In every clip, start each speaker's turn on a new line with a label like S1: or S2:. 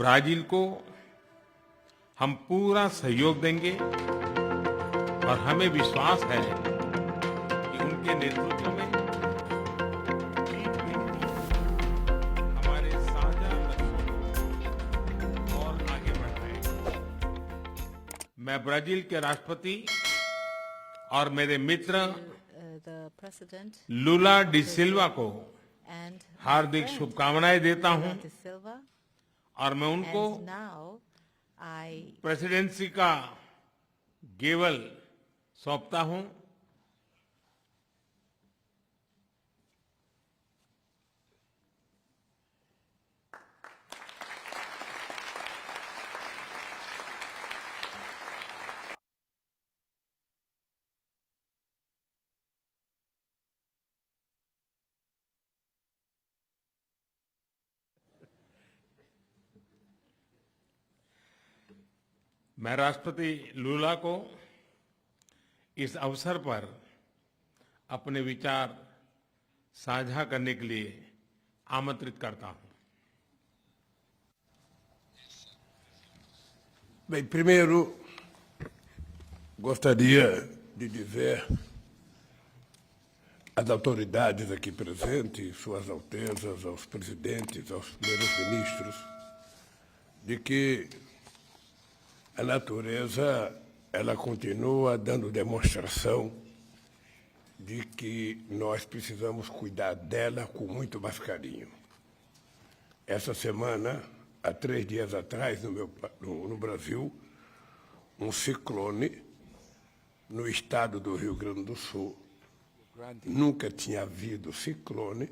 S1: ब्राजील को हम पूरा सहयोग देंगे और हमें विश्वास है कि उनके नेतृत्व में हमारे साझा लक्ष्यों को और आगे बढ़ाएंगे। मैं ब्राजील के राष्ट्रपति और मेरे मित्र लुला डी सिल्वा को हार्दिक शुभकामनाएं देता हूं और मैं उनको प्रेसिडेंसी का गेवल सौंपता हूं। मैं राष्ट्रपति लुला को इस अवसर पर अपने विचार साझा करने के लिए आमंत्रित करता हूं।
S2: Bem, primeiro, gostaria de dizer às autoridades aqui presentes, suas altezas, aos presidentes, aos primeiros ministros, de que a natureza ela continua dando demonstração de que nós precisamos cuidar dela com muito mais carinho. Essa semana, há 3 dias atrás, no Brasil, um ciclone no estado do Rio Grande do Sul. Nunca tinha havido ciclone,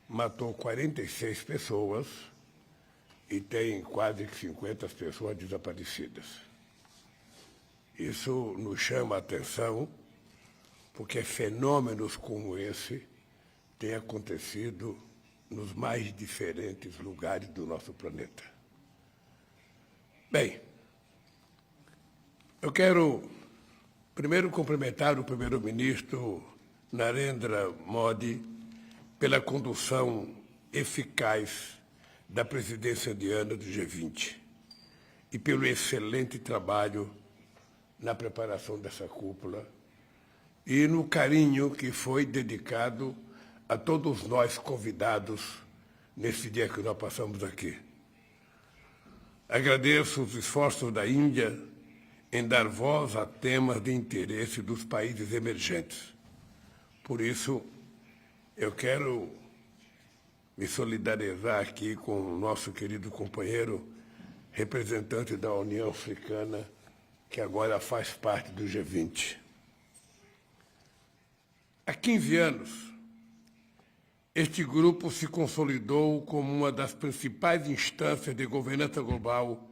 S2: matou 46 pessoas e tem quase 50 pessoas desaparecidas. Isso nos chama a atenção, porque fenômenos como esse têm acontecido nos mais diferentes lugares do nosso planeta. Bem, eu quero primeiro cumprimentar o primeiro-ministro Narendra Modi pela condução eficaz da presidência indiana do G20 e pelo excelente trabalho na preparação dessa cúpula e no carinho que foi dedicado a todos nós convidados nesse dia que nós passamos aqui. Agradeço os esforços da Índia em dar voz a temas de interesse dos países emergentes. Por isso, eu quero me solidarizar aqui com o nosso querido companheiro, representante da União Africana, que agora faz parte do G20. Há 15 anos, este grupo se consolidou como uma das principais instâncias de governança global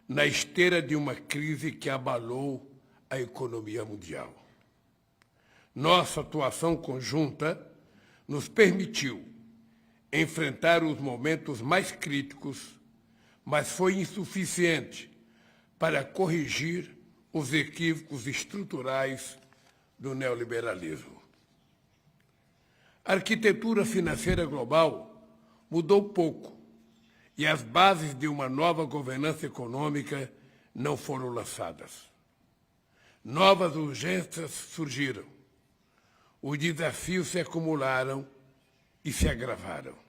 S2: na esteira de uma crise que abalou a economia mundial. Nossa atuação conjunta nos permitiu enfrentar os momentos mais críticos, mas foi insuficiente para corrigir os equívocos estruturais do neoliberalismo. A arquitetura financeira global mudou pouco e as bases de uma nova governança econômica não foram lançadas. Novas urgências surgiram. Os desafios se acumularam e se agravaram.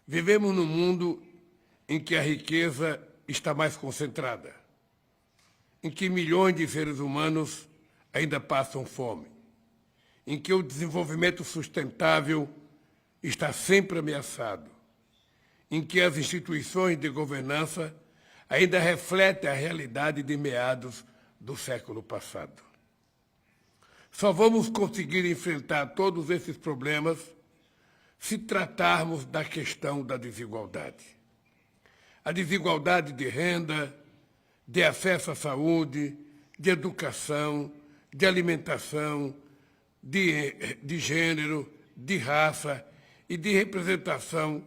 S2: Vivemos num mundo em que a riqueza está mais concentrada, em que milhões de seres humanos ainda passam fome, em que o desenvolvimento sustentável está sempre ameaçado, em que as instituições de governança ainda refletem a realidade de meados do século passado. Só vamos conseguir enfrentar todos esses problemas se tratarmos da questão da desigualdade. A desigualdade de renda, de acesso à saúde, de educação, de alimentação, de gênero, de raça e de representação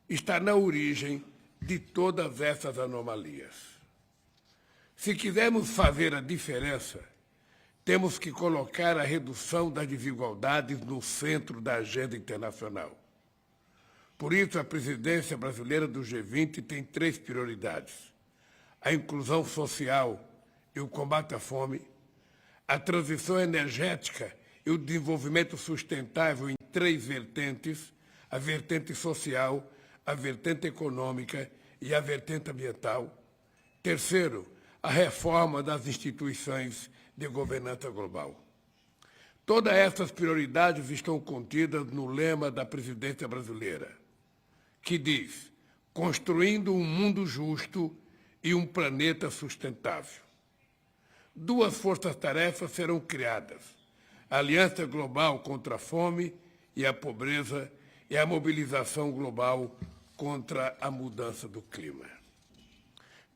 S2: está na origem de todas essas anomalias. Se quisermos fazer a diferença, temos que colocar a redução das desigualdades no centro da agenda internacional. Por isso, a presidência brasileira do G20 tem 3 prioridades: a inclusão social e o combate à fome, a transição energética e o desenvolvimento sustentável em 3 vertentes: a vertente social, a vertente econômica e a vertente ambiental. Terceiro, a reforma das instituições de governança global. Todas essas prioridades estão contidas no lema da presidência brasileira, que diz: construindo um mundo justo e um planeta sustentável. 2 forças-tarefas serão criadas: a Aliança Global contra a Fome e a Pobreza e a Mobilização Global contra a Mudança do Clima.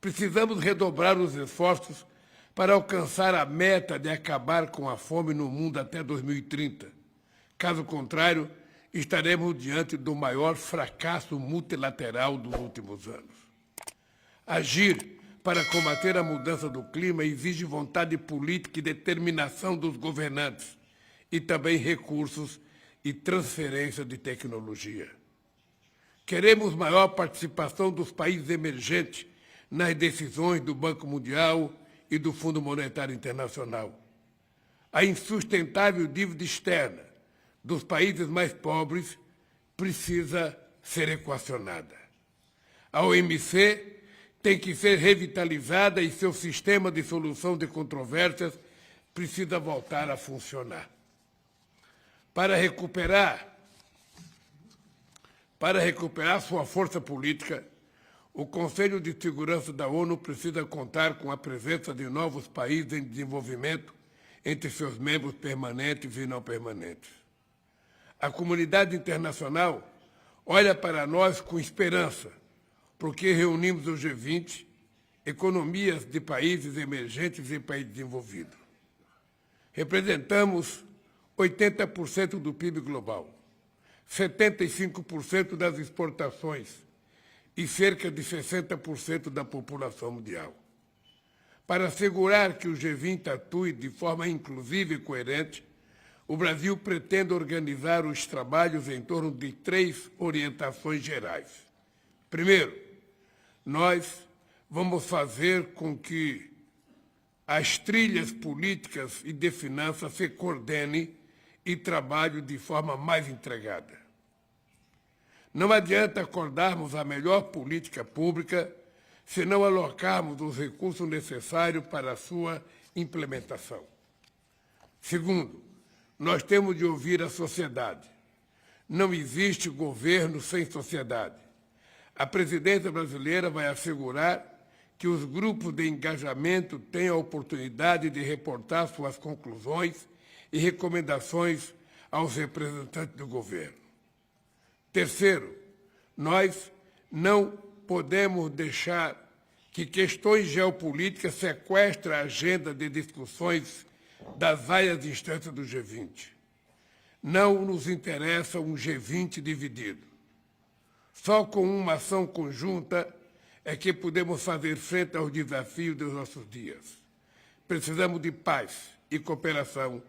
S2: Precisamos redobrar os esforços para alcançar a meta de acabar com a fome no mundo até 2030. Caso contrário, estaremos diante do maior fracasso multilateral dos últimos anos. Agir para combater a mudança do clima exige vontade política e determinação dos governantes e também recursos e transferência de tecnologia. Queremos maior participação dos países emergentes nas decisões do Banco Mundial e do Fundo Monetário Internacional. A insustentável dívida externa dos países mais pobres precisa ser equacionada. A OMC tem que ser revitalizada e seu sistema de solução de controvérsias precisa voltar a funcionar. Para recuperar sua força política, o Conselho de Segurança da ONU precisa contar com a presença de novos países em desenvolvimento entre seus membros permanentes e não permanentes. A comunidade internacional olha para nós com esperança, porque reunimos o G20, economias de países emergentes e países desenvolvidos. Representamos 80% do PIB global, 75% das exportações e cerca de 60% da população mundial. Para assegurar que o G20 atue de forma inclusiva e coerente, o Brasil pretende organizar os trabalhos em torno de 3 orientações gerais. Primeiro, nós vamos fazer com que as trilhas políticas e de finanças se coordenem e trabalhem de forma mais entregada. Não adianta acordarmos a melhor política pública se não alocarmos os recursos necessários para a sua implementação. Segundo, nós temos de ouvir a sociedade. Não existe governo sem sociedade. A presidência brasileira vai assegurar que os grupos de engajamento tenham a oportunidade de reportar suas conclusões e recomendações aos representantes do governo. Terceiro, nós não podemos deixar que questões geopolíticas sequestrem a agenda de discussões das várias instâncias do G20. Não nos interessa um G20 dividido. Só com uma ação conjunta é que podemos fazer frente aos desafios dos nossos dias. Precisamos de paz e cooperação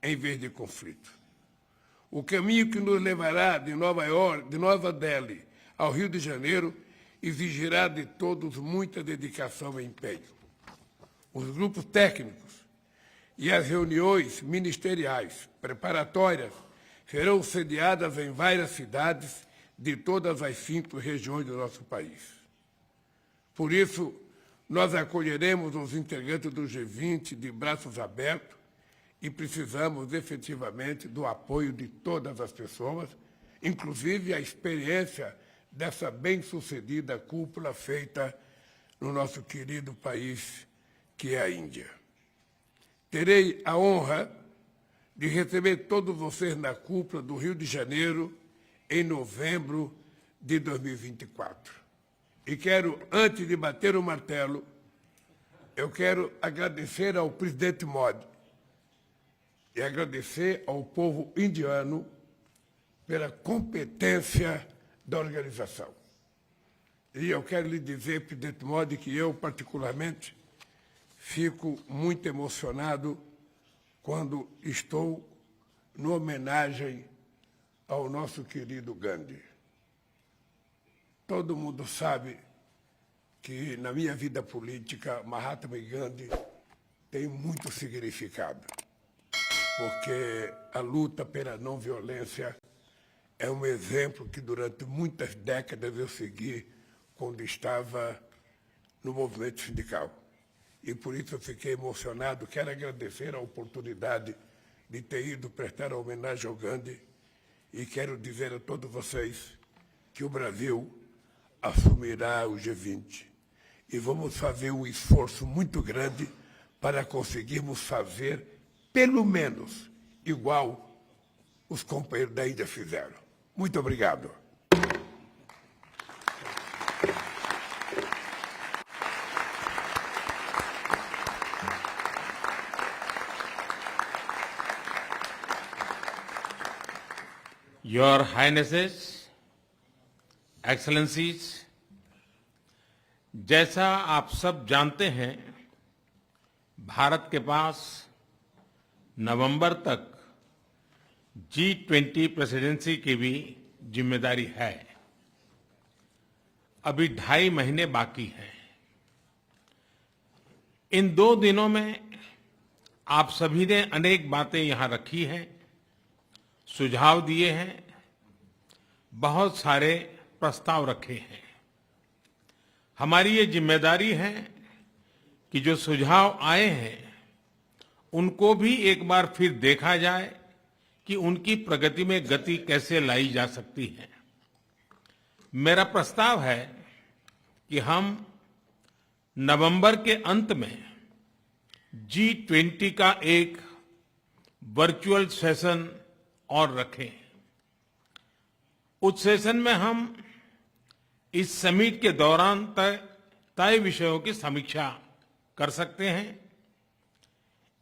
S2: em vez de conflito. O caminho que nos levará de Nova Delhi ao Rio de Janeiro exigirá de todos muita dedicação e empenho. Os grupos técnicos e as reuniões ministeriais preparatórias serão sediadas em várias cidades de todas as 5 regiões do nosso país. Por isso, nós acolheremos os integrantes do G20 de braços abertos e precisamos efetivamente do apoio de todas as pessoas, inclusive a experiência dessa bem-sucedida cúpula feita no nosso querido país, que é a Índia. Terei a honra de receber todos vocês na cúpula do Rio de Janeiro em novembro de 2024. E quero, antes de bater o martelo, eu quero agradecer ao presidente Modi e agradecer ao povo indiano pela competência da organização. E eu quero lhe dizer, presidente Modi, que eu, particularmente, fico muito emocionado quando estou numa homenagem ao nosso querido Gandhi. Todo mundo sabe que na minha vida política, Mahatma Gandhi tem muito significado, porque a luta pela não violência é um exemplo que durante muitas décadas eu segui quando estava no movimento sindical. E por isso eu fiquei emocionado. Quero agradecer a oportunidade de ter ido prestar homenagem ao Gandhi e quero dizer a todos vocês que o Brasil assumirá o G20 e vamos fazer um esforço muito grande para conseguirmos fazer, pelo menos, igual os companheiros da Índia fizeram. Muito obrigado.
S1: Your Highnesses, Excellencies, जैसा आप सब जानते हैं, भारत के पास नवंबर तक G20 presidency की भी जिम्मेदारी है। अभी 2.5 महीने बाकी हैं। इन 2 दिनों में आप सभी ने अनेक बातें यहां रखी हैं, सुझाव दिए हैं, बहुत सारे प्रस्ताव रखे हैं। हमारी ये जिम्मेदारी है कि जो सुझाव आए हैं उनको भी एक बार फिर देखा जाए कि उनकी प्रगति में गति कैसे लाई जा सकती है। मेरा प्रस्ताव है कि हम नवंबर के अंत में G20 का एक वर्चुअल सेशन और रखें। उस सेशन में हम इस समिट के दौरान तय विषयों की समीक्षा कर सकते हैं।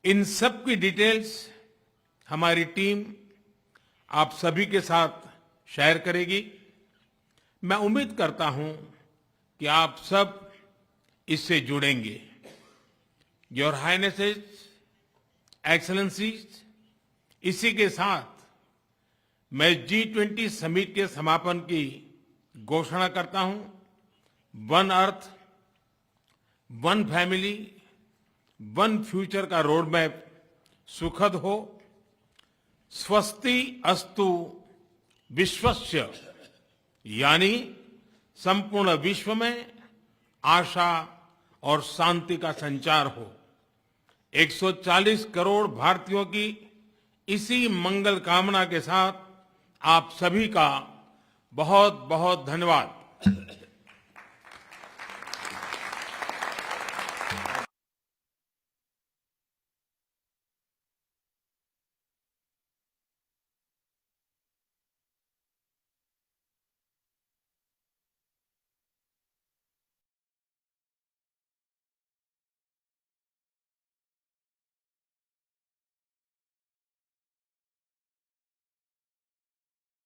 S1: इन सब की डिटेल्स हमारी टीम आप सभी के साथ शेयर करेगी। मैं उम्मीद करता हूं कि आप सब इससे जुड़ेंगे। योर हाइनेसेस, एक्सेलेंसीज, इसी के साथ मैं G20 समिट के समापन की घोषणा करता हूं। One earth, one family, one future का रोड मैप सुखद हो। स्वस्ति अस्तु विश्वस्य, यानी संपूर्ण विश्व में आशा और शांति का संचार हो। 140 करोड़ भारतीयों की इसी मंगल कामना के साथ आप सभी का बहुत बहुत धन्यवाद।